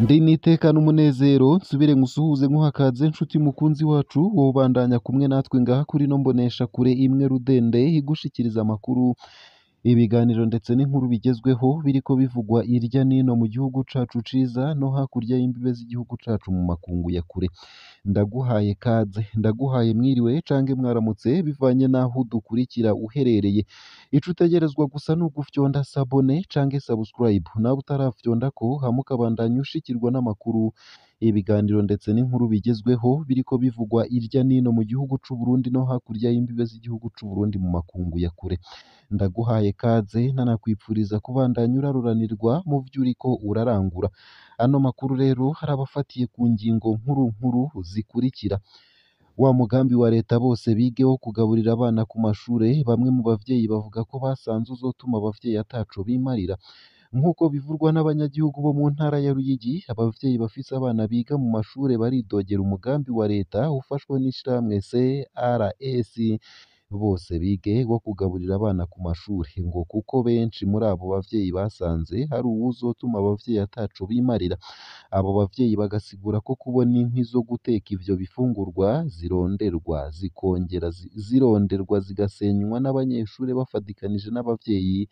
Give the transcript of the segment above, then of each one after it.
Ndi nitekana umunezero nsubire ngusuhuze nkuhakaze nshuti mukunzi wacu wobandanya kumwe natwe ngaha kuri no mbonesha kure imwe rudende igushikiriza amakuru ibiganiro ndetse n'inkuru bigezweho biriko bivugwa irya nino mu gihugu cacu ciza no hakurya y'imbibe z'igihugu cacu mu makungu ya kure ndaguhaye kaze ndaguhaye mwiriwe cange mwaramutse bivanye naho dukurikira uherereye ico utegerezwa gusa ni ugufyonda sabone cange subscribe nawe utarafyondako hama ukabandanya ushikirwa n'amakuru ibiganiro ndetse n'inkuru bigezweho biriko bivugwa irya nino mu gihugu c'u Burundi no hakurya y'imbibe z'igihugu c'u Burundi mu makungu ya kure ndaguhaye kaze nanakwipfuriza kubandanya uraruranirwa mu vyo uriko urarangura ano makuru rero hari abafatiye ku ngingo nkuru nkuru zikurikira wa mugambi wa leta bose bigeho kugaburira abana ku mashure bamwe mu bavyeyi bavuga ko basanze uzotuma abavyeyi ataco bimarira nk'uko bivurwa n'abanyagihugu bo mu ntara ya Ruyigi abavyeyi bafise abana biga mu mashure baridogera umugambi wa leta ufashwe n'ishirahamwe CRS bose bige wo kugaburira abana ku mashure ngo kuko benshi muri abo bavyeyi basanze hari uwuzotuma abavyeyi ataco bimarira abo bavyeyi bagasigura ko kubona inkwi zo guteka ivyo bifungurwa zironderwa zigasenywa n'abanyeshure bafadikanije n'abavyeyi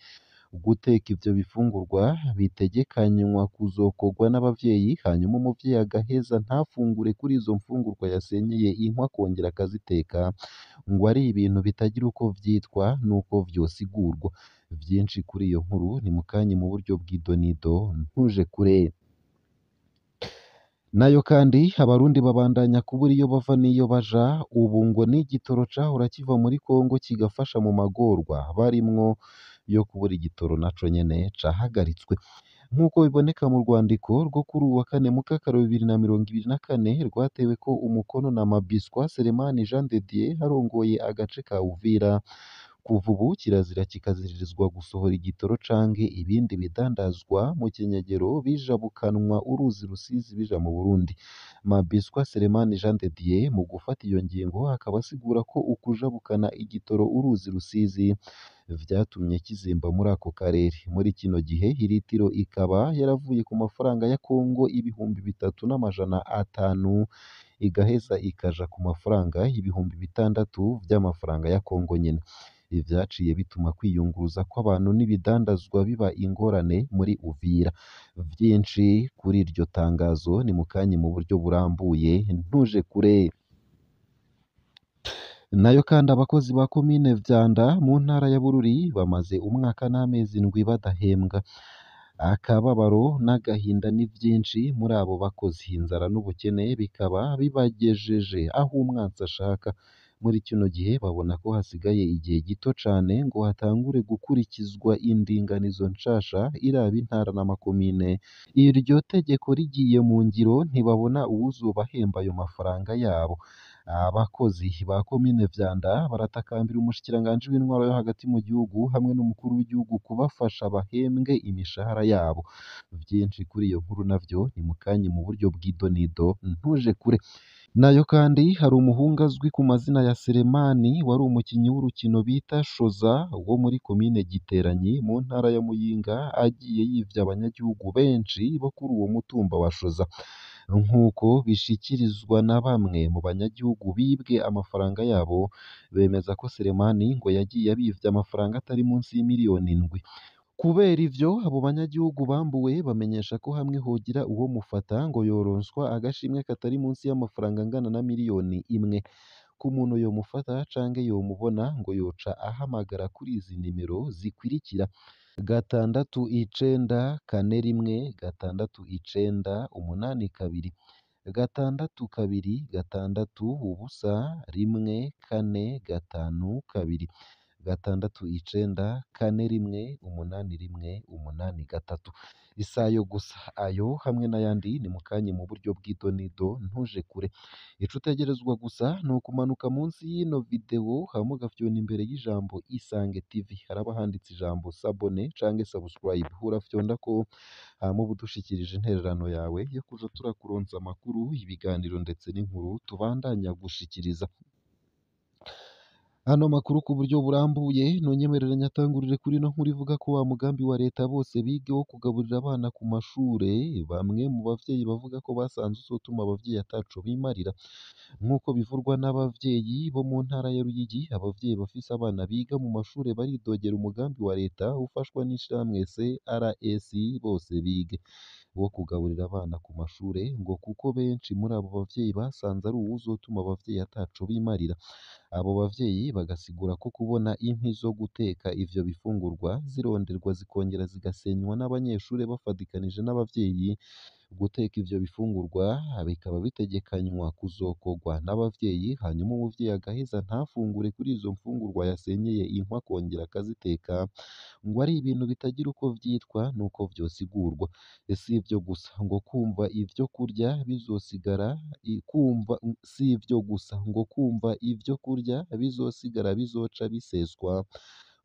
guteka ivyo bifungurwa bitegekanywa kuzokorwa n'abavyeyi hanyuma umuvyeyi agaheza ntafungure kuri izo mfungurwa yasenyeye inkwi akongera akaziteka ngo ari ibintu bitagira uko vyitwa n'uko vyosigurwa vyinshi kuri iyo nkuru ni mukanye mu buryo bw'idonido ntuje kure nayo kandi abarundi babandanya kubura iyo bava n'iyo baja ubu ngo n'igitoro cahora kiva muri Kongo kigafasha mu magorwa barimwo yo kubura igitoro naco nyene cahagaritswe nk'uko biboneka mu rwandiko rwo kuri uwa kane mukakaro 2024 rwatewe ko umukono na Mabiswa Selemani Jean de Dieu harongoye agace ka Uvira kuva ubu kirazira kikaziririzwa gusohora igitoro canke ibindi bidandazwa mu kinyegero bijabukanwa uruzi rusizi bija mu Burundi Mabiswa Selemani Jean de Dieu mu gufata iyo ngingo akaba asigura ko ukujabukana igitoro uruzi rusizi vyatumye kizimba muri ako karere muri kino gihe iritiro ikaba yaravuye ku mafaranga ya Kongo 3,500 igaheza ikaja ku mafaranga 6,000 vy'amafaranga ya Kongo nyene ivyaciye bituma kwiyunguruza kw'abantu n'ibidandazwa biba ingorane muri Uvira vyinshi kuri iryo tangazo ni mukanye mu buryo burambuye ntuje kure nayo kandi abakozi ba komine Vyanda mu ntara ya Bururi bamaze umwaka n'amezi ndwi badahembwa akababaro n'agahinda ni vyinshi muri abo bakozi inzara n'ubukene bikaba bibagejeje aho umwansi ashaka muri kino gihe babona ko hasigaye igihe gito cane ngo hatangure gukurikizwa indinganizo nshasha iraba intara n'amakomine iryo tegeko rigiye mu ngiro ntibabona uwuzobahemba ayo mafaranga yabo abakozi ba komine Vyanda baratakambira umushikiranganji w'intwaro yo hagati mu gihugu hamwe n'umukuru w'igihugu kubafasha bahembwe imishahara yabo vyinshi kuri iyo nkuru navyo ni mukanye mu buryo bw'idonido ntuje kure nayo kandi hari umuhungu azwi ku mazina ya Selemani wari umukinyi w'urukino bita Shoza wo muri komine Giteranyi mu ntara ya Muyinga agiye yivya abanyagihugu benshi bo kuri uwo mutumba wa Shoza nk'uko bishikirizwa na bamwe mu banyagihugu bibwe amafaranga yabo bemeza ko Selemani ngo yagiye abivya amafaranga atari munsi y'imiliyoni 7 kubera ivyo abo banyagihugu bambuwe bamenyesha ko hamwe hogira uwo mufata ngo yoronswa agashimwe katari munsi y'amafaranga angana na miliyoni 1 ku muntu yomufata canke yomubona ngo yoca ahamagara kuri izi nimero zikwirikira 694 1 692 82 6 6 1 4 5 2 isayo gusa ayo hamwe n'ayandi ni mukanye mu buryo bw'idonido ntuje kure ico utegerezwa gusa ni ukumanuka munsi y'ino video hama ugafyona imbere y'ijambo Isange TV haraba handitse ijambo sabone canke subscribe urafyonda ko hama uba udushikirije intererano yawe yo kuja turakuronsa amakuru ibiganiro ndetse n'inkuru tubandanya gushikiriza Ano makuru ku buryo burambuye nonyemerere nyatangurire kuri ino nkuru ivuga ko wa mugambi wa leta bose bige wo kugaburira abana ku mashure, bamwe mu bavyeyi bavuga ko basanze uzotuma abavyeyi ataco bimarira. Nk'uko bivurwa n'abavyeyi bo mu ntara ya Ruyigi, abavyeyi bafise abana biga mu mashure baridogera umugambi wa leta ufashwa n'ishirahamwe CRS bose bige wo kugaburira abana ku mashure, ngo kuko benshi muri abo bavyeyi basanze ari uwuzotuma abavyeyi ataco bimarira. Abo bavyeyi bagasigura ko kubona inkwi zo guteka ivyo bifungurwa zironderwa zikongera zigasenywa n'abanyeshure bafadikanije n'abavyeyi, guteka ivyo bifungurwa bikaba bitegekanywa kuzokorwa n'abavyeyi, hanyuma umuvyeyi agaheza ntafungure kuri izo mfungurwa yasenyeye inkwi akongera akaziteka, ngo ari ibintu bitagira uko vyitwa nuko vyosigurwa. Si ivyo gusa ngo kumva ivyo kurya bizosigara si ivyo gusa ngo kumva ivyo kurya bizosigara bizoca biseswa,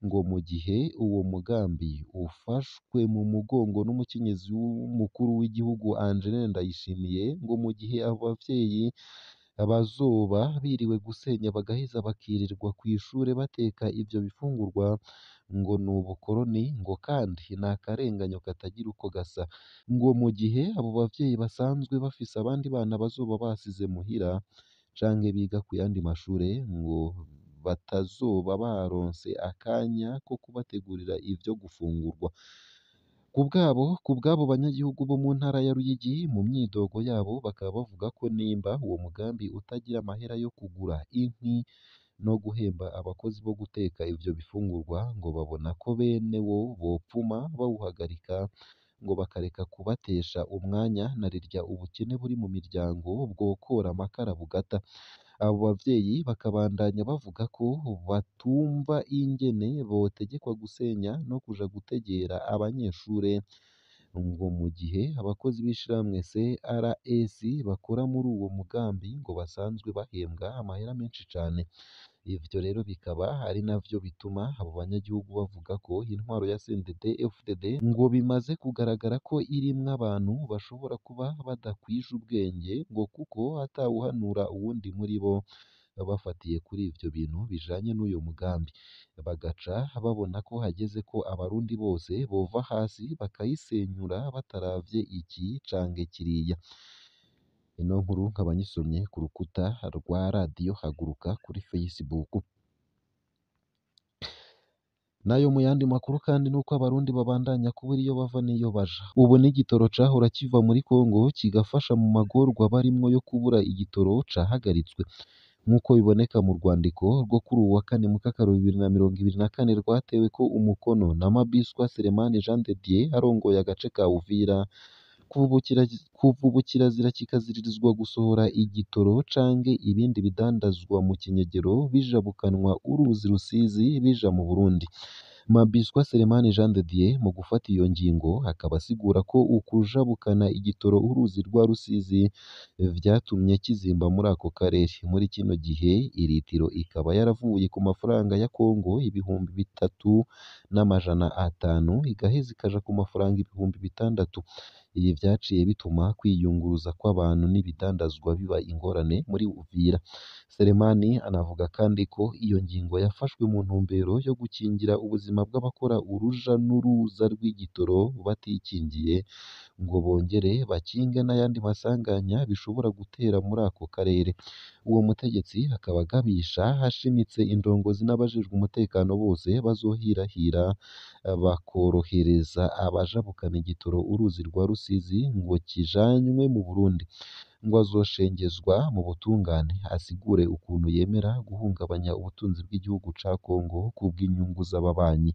ngo mu gihe uwo mugambi ufashwe mu mugongo n'umukenyezi w'umukuru w'igihugu Angeline Ndayishimiye, ngo mu gihe abo bavyeyi bazoba biriwe gusenya bagaheza bakirirwa kw'ishure bateka ivyo bifungurwa, ngo ni ubukoroni, ngo kandi ni akarenganyo katagira uko gasa. Ngo mu gihe abo bavyeyi basanzwe bafise abandi bana bazoba basize muhira canke biga ku yandi mashure, ngo batazoba baronse akanya ko kubategurira ivyo gufungurwa. Ku bw'abo banyagihugu bo mu ntara ya Ruyigi, mu myidogo yabo bakaba bavuga ko nimba uwo mugambi utagira amahera yo kugura inkwi no guhemba abakozi bo guteka ivyo bifungurwa, ngo babona ko bene wo bopfuma bawuhagarika, ngo bakareka kubatesha umwanya na rirya ubukene buri mu miryango bwokora amakara bugata. Abo bavyeyi bakabandanya bavuga ko batumva ingene botegekwa gusenya no kuja gutegera abanyeshure, ngo mu gihe abakozi b'ishirahamwe CRS bakora muri uwo mugambi ngo basanzwe bahembwa amahera menshi cane. Ivyo rero bikaba ari navyo bituma abo banyagihugu bavuga ko intwaro ya CNDD-FDD ngo bimaze kugaragara ko irimwo abantu bashobora kuba badakwije ubwenge, ngo kuko atawuhanura uwundi muri bo, bafatiye kuri ivyo bintu bijanye n'uyo mugambi. Bagaca babona ko hageze ko abarundi bose bova hasi bakayisenyura bataravye iki canke kiriya. Ino nkuru nkaba nyisomye ku rukuta rwa radiyo Haguruka kuri Facebook. Nayo mu yandi makuru kandi nuko abarundi babandanya kubura iyo bava n'iyo baja. Ubu n'igitoro cahora kiva muri Kongo kigafasha mu magorwa barimwo yo kubura igitoro cahagaritswe. Nk'uko biboneka mu rwandiko rwo kuri uwu wa kane Mukakaro 2024 rwateweko umukono na Mabiswa Selemani Jean de Dieu arongoye agace ka Uvira, kuva ubu kirazira kikaziririzwa gusohora igitoro canke ibindi bidandazwa mu kinyegero bijabukanwa uruzi Rusizi bija mu Burundi. Mabiswa Selemani Jean de Dieu mu gufata iyo ngingo akaba asigura ko ukujabukana igitoro uruzi rwa Rusizi vyatumye kizimba muri ako karere. Muri kino gihe iritiro ikaba yaravuye ku mafaranga ya Kongo 3,500 igaheza ikaja ku mafaranga 6,000. Ibi vyaciye bituma kwiyunguruza kw'abantu n'ibidandazwa biba ingorane muri Uvira. Selemani anavuga kandi ko iyo ngingo yafashwe mu ntumbero yo gukingira ubuzima bw'abakora uruja n'uruza rw'igitoro batikingiye, ngo bongere bakinge n'ayandi masanganya bishobora gutera muri ako karere. Uwo mutegetsi akaba agabisha hashimitse indongozi n'abajejwe umutekano bose bazohirahira bakorohereza abajabukana igitoro uruzi rwa Rusizi ngo kijanywe mu Burundi, ngo azoshengezwa mu butungane asigure ukuntu yemera guhungabanya ubutunzi bw'igihugu ca Kongo kubw'inyungu z'ababanyi.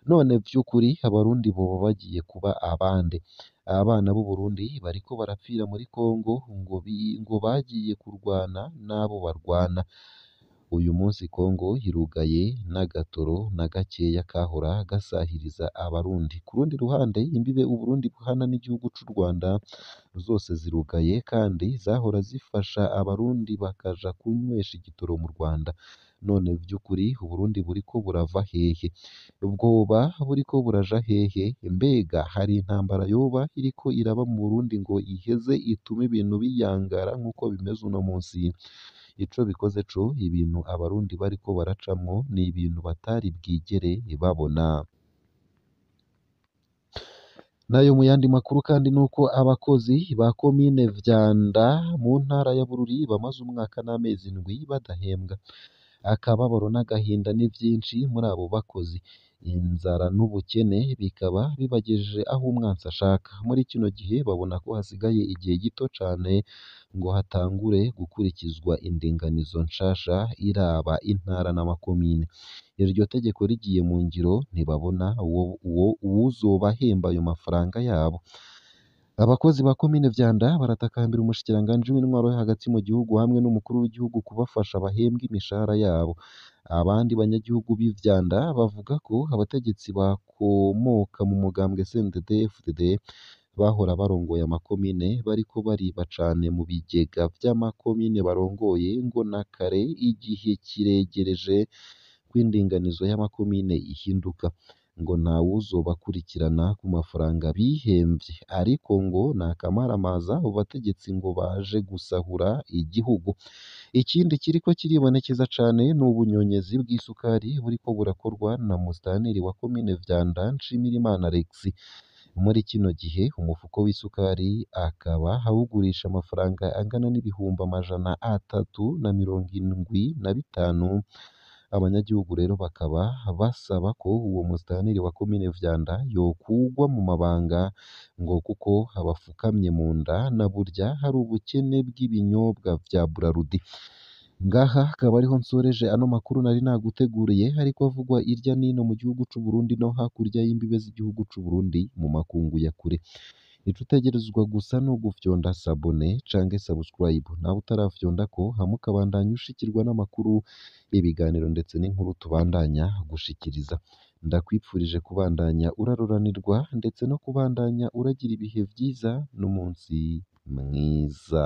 None vy'ukuri abarundi boba bagiye kuba abande? Abana b'u Burundi bariko barapfira muri Kongo ngo bagiye kurwana n'abo barwana. Uyu munsi Kongo irugaye n'agatoro na gakeya kahora gasahiriza abarundi. Ku rundi ruhande imbibe Uburundi buhana n'igihugu c'u Rwanda zose zirugaye kandi zahora zifasha abarundi bakaja kunywesha igitoro mu Rwanda. none vy'ukuri Uburundi buriko burava hehe? Bwoba buriko buraja hehe? Mbega hari intambara yoba iriko iraba mu Burundi ngo iheze itume ibintu biyangara nk'uko bimeze uno munsi? Ico bikoze co ibintu abarundi bariko baracamwo ni ibintu batari bwigere babona. Nayo mu yandi makuru kandi nuko abakozi ba komine Vyanda mu ntara ya Bururi bamaze umwaka n'amezi indwi badahembwa. Akababaro n'agahinda ni vyinshi muri abo bakozi. Inzara n'ubukene bikaba bibagejeje aho umwansi ashaka. Muri kino gihe babona ko hasigaye igihe gito cane ngo hatangure gukurikizwa indinganizo nshasha iraba intara n'amakomine. Iryo tegeko rigiye mu ngiro ntibabona uwuzobahemba ayo mafaranga yabo. Abakozi ba komine Vyanda baratakambira umushikiranganji w'intwaro yo hagati mu gihugu hamwe n'umukuru w'igihugu kubafasha bahembwe imishahara yabo. Abandi banyagihugu b'i Vyanda bavuga ko abategetsi bakomoka mu mugambwe CNDD-FDD bahora barongoye amakomine bariko bariba cane mu bigega vy'amakomine barongoye ngo na kare igihe kiregereje kw'indinganizo y'amakomine ihinduka. Ngo ntawuzobakurikirana ku mafaranga bihemvye, ariko ngo ni akamaramaza abo bategetsi ngo baje gusahura igihugu. Ikindi kiriko kiribonekeza cane ni ubunyonyezi bw'isukari buriko burakorwa na musitanteri wa komine Vyanda Nshimirimana Alex. Muri kino gihe umufuko w'isukari akaba awugurisha amafaranga angana n'ibihumbi 375. Abanyagihugu rero bakaba basaba ko uwo musitanteri wa komine Vyanda yokugwa mu mabanga ngo kuko abafukamye mu nda na burya hari ubukene bw'ibinyobwa vya Brarudi. Ngaha akaba ariho nsoreje ano makuru nari naguteguriye ariko avugwa irya nino mu gihugu c'u Burundi no hakurya y'imbibe z'igihugu c'u Burundi mu makungu ya kure. Ico utegerezwa gusa ni ugufyonda sabone canke subscribe nawe utaravyondako hama ukabandanya ushikirwa n'amakuru, ibiganiro ndetse n'inkuru tubandanya gushikiriza. Ndakwipfurije kubandanya uraroranirwa ndetse no kubandanya uragira ibihe vyiza n'umunsi mwiza.